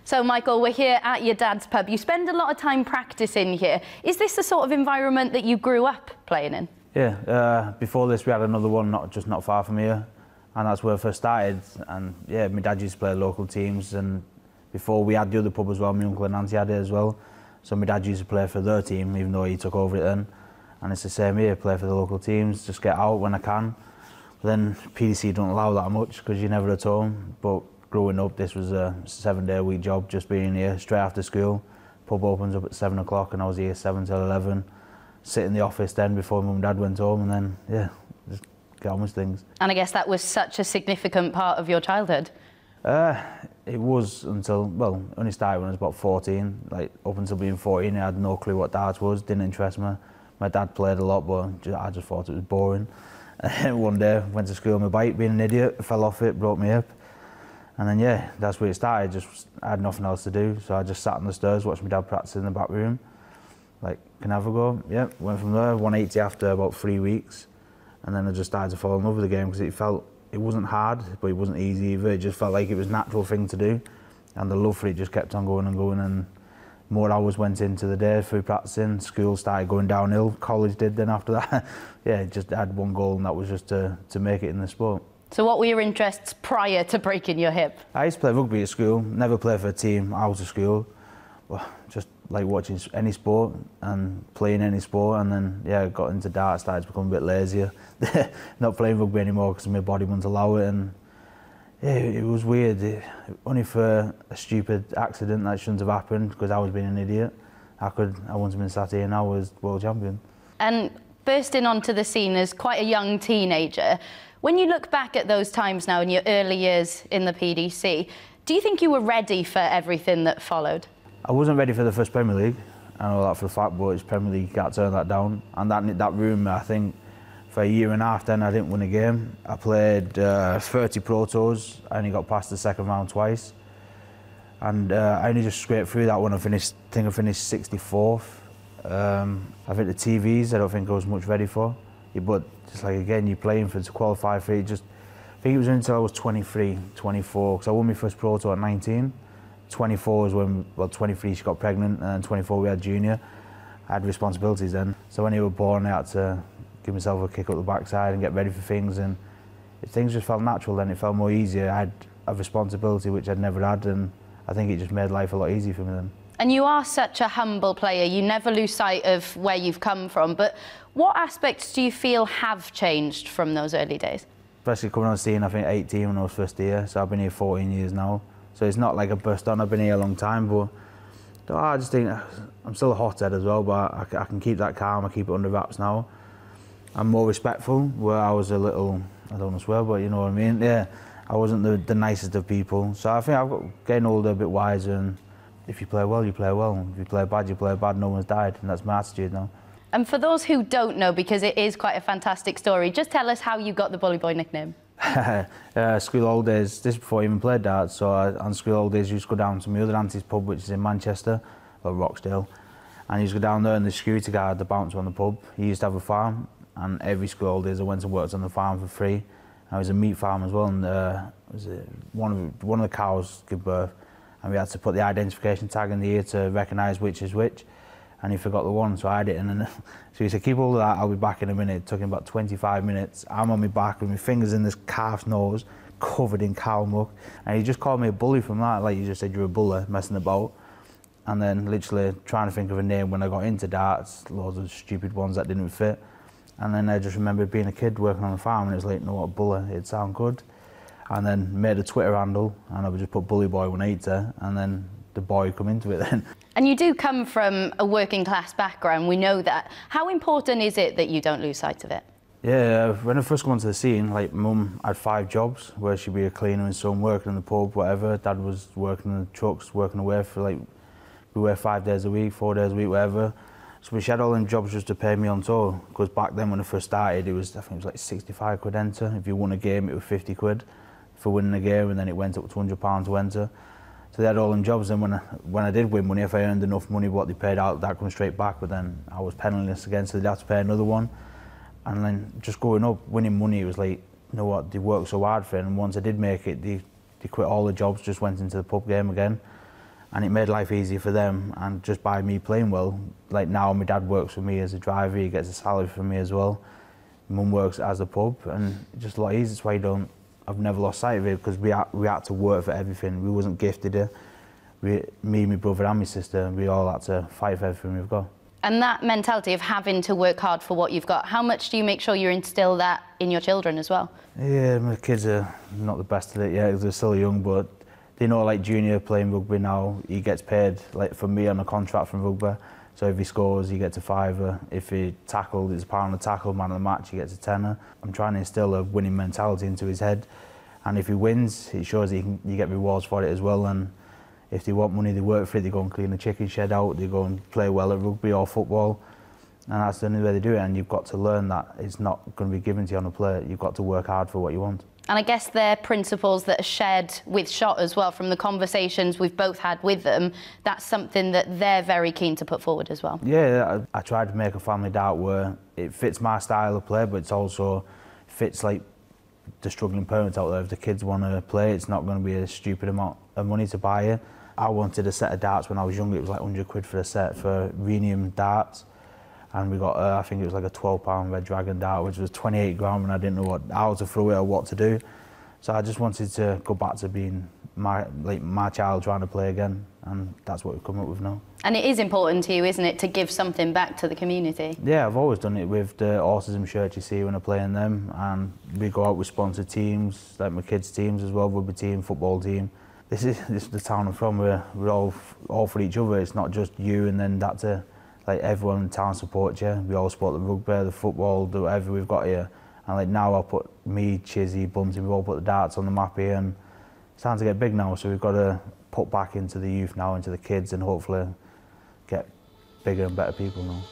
So, Michael, we're here at your dad's pub. You spend a lot of time practicing here. Is this the sort of environment that you grew up playing in? Yeah, before this we had another one not far from here, and that's where I first started. And yeah, my dad used to play local teams, and before we had the other pub as well, my uncle and auntie had it as well. So my dad used to play for their team, even though he took over it then. And it's the same here, play for the local teams, just get out when I can. But then PDC don't allow that much because you're never at home. But growing up, this was a 7-day-a-week job, just being here straight after school. Pub opens up at 7 o'clock and I was here 7 till 11. Sit in the office then before mum and dad went home, and then, yeah, just get on with things. And I guess that was such a significant part of your childhood. It was until, well, only started when I was about 14. Like, up until being 14, I had no clue what darts was, didn't interest me. My dad played a lot, but I just thought it was boring. One day, went to school on my bike, being an idiot, fell off it, broke my hip. And then, yeah, that's where it started. I had nothing else to do, so I just sat on the stairs, watched my dad practice in the back room. Like, can I have a go? Yeah, went from there, 180 after about 3 weeks. And then I just started to fall in love with the game because it wasn't hard, but it wasn't easy either. It just felt like it was a natural thing to do. And the love for it just kept on going and going. And more hours went into the day through practicing. School started going downhill. College did then after that. Yeah, just had one goal, and that was just to make it in the sport. So what were your interests prior to breaking your hip? I used to play rugby at school, never played for a team out of school. Well, just like watching any sport and playing any sport, and then, yeah, got into darts, started to become a bit lazier. Not playing rugby anymore because my body wouldn't allow it, and yeah, it was weird. Only for a stupid accident that shouldn't have happened, because I was being an idiot. I wouldn't have been sat here and I was world champion. And bursting onto the scene as quite a young teenager, when you look back at those times now in your early years in the PDC, do you think you were ready for everything that followed? I wasn't ready for the first Premier League. I know that for a fact, but it's Premier League, you can't turn that down. And that room, I think, for a year and a half then, I didn't win a game. I played 30 Pro Tours. I only got past the second round twice. And I only just scraped through that one. I think I finished 64th. I think the TVs, I don't think I was much ready for. But just like, again, you're playing to qualify for it. I think it was until I was 23, 24, because I won my first Pro Tour at 19. 24 was when, well, 23 she got pregnant, and 24 we had Junior. I had responsibilities then. So when he was born, I had to give myself a kick up the backside and get ready for things, and things just felt natural then. It felt more easier. I had a responsibility which I'd never had, and I think it just made life a lot easier for me then. And you are such a humble player. You never lose sight of where you've come from, but what aspects do you feel have changed from those early days? Especially coming on the scene, I think 18 when I was first here, so I've been here 14 years now. So it's not like a burst on, I've been here a long time, but I just think I'm still a hothead as well, but I can keep that calm, I keep it under wraps now. I'm more respectful, where I was a little, I don't want to swear, but you know what I mean? Yeah, I wasn't the nicest of people. So I think I've got getting older, a bit wiser, and if you play well, you play well. If you play bad, you play bad, no one's died, and that's my attitude now. And for those who don't know, because it is quite a fantastic story, just tell us how you got the Bully Boy nickname. School holidays, this is before I even played darts, so on school holidays I used to go down to my other auntie's pub, which is in Manchester, or Rochdale, and I used to go down there, and the security guard, the bouncer on the pub, he used to have a farm, and every school holidays I went and worked on the farm for free. And it was a meat farm as well, and one of the cows gave birth, and we had to put the identification tag in the ear to recognise which is which, and he forgot the one, so I had it, and then, so he said, keep all of that, I'll be back in a minute. It took him about 25 minutes. I'm on my back with my fingers in this calf's nose, covered in cow muck, and he just called me a bully from that, like you just said, you're a buller, messing about. And then literally trying to think of a name when I got into darts, loads of stupid ones that didn't fit. And then I just remembered being a kid working on a farm, and it was like, no, what, buller, it'd sound good. And then made a Twitter handle, and I would just put Bully Boy 180, and then the boy come into it then. And you do come from a working class background, we know that. How important is it that you don't lose sight of it? Yeah, when I first come onto the scene, like, mum had 5 jobs, where she'd be a cleaner and son, working in the pub, whatever. Dad was working in the trucks, working away for like, we were 5 days a week, 4 days a week, whatever. So we had all them jobs just to pay me on tour, because back then when I first started, I think it was like 65 quid enter. If you won a game, it was 50 quid for winning a game, and then it went up to £100 to enter. So they had all them jobs, and when I did win money, if I earned enough money, what they paid out, that comes straight back, but then I was penniless again, so they'd have to pay another one. And then just growing up, winning money, it was like, you know what, they worked so hard for it, and once I did make it, they quit all the jobs, just went into the pub game again. and it made life easy for them. And just by me playing well, like now my dad works for me as a driver, he gets a salary from me as well. Mum works as a pub, and just a lot easier. That's why I've never lost sight of it, because we had to work for everything. We wasn't gifted it. Me, my brother and my sister, we all had to fight for everything we've got. And that mentality of having to work hard for what you've got, how much do you make sure you instill that in your children as well? Yeah, my kids are not the best at it yet, because they're still young, but they know, like Junior playing rugby now, he gets paid, like for me, on a contract from rugby. So if he scores, he gets a £5. If he tackled, it's £1 on the tackle, man of the match, he gets a £10. I'm trying to instill a winning mentality into his head. And if he wins, it shows you get rewards for it as well. And if they want money, they work for it. They go and clean the chicken shed out, they go and play well at rugby or football. And that's the only way they do it. And you've got to learn that it's not going to be given to you on a plate. You've got to work hard for what you want. And I guess they're principles that are shared with Shot as well, from the conversations we've both had with them. That's something that they're very keen to put forward as well. Yeah, I tried to make a family dart where it fits my style of play, but it's also fits like the struggling parents out there. If the kids want to play, it's not going to be a stupid amount of money to buy it. I wanted a set of darts when I was younger. It was like 100 quid for a set for Rhenium darts. And we got, I think it was like a £12 Red Dragon dart, which was 28 grand, and I didn't know how to throw it or what to do. So I just wanted to go back to being my child trying to play again, and that's what we've come up with now. And it is important to you, isn't it, to give something back to the community? Yeah, I've always done it with the autism shirts you see when I play in them, and we go out with sponsored teams, like my kids' teams as well, rugby team, football team. This is the town I'm from. We're all for each other. It's not just you and then that's it. Like everyone in town supports you. We all support the rugby, the football, whatever we've got here. And like now I put me, Chizzy, Bunty, we all put the darts on the map here, and it's time to get big now. So we've got to put back into the youth now, into the kids, and hopefully get bigger and better people now.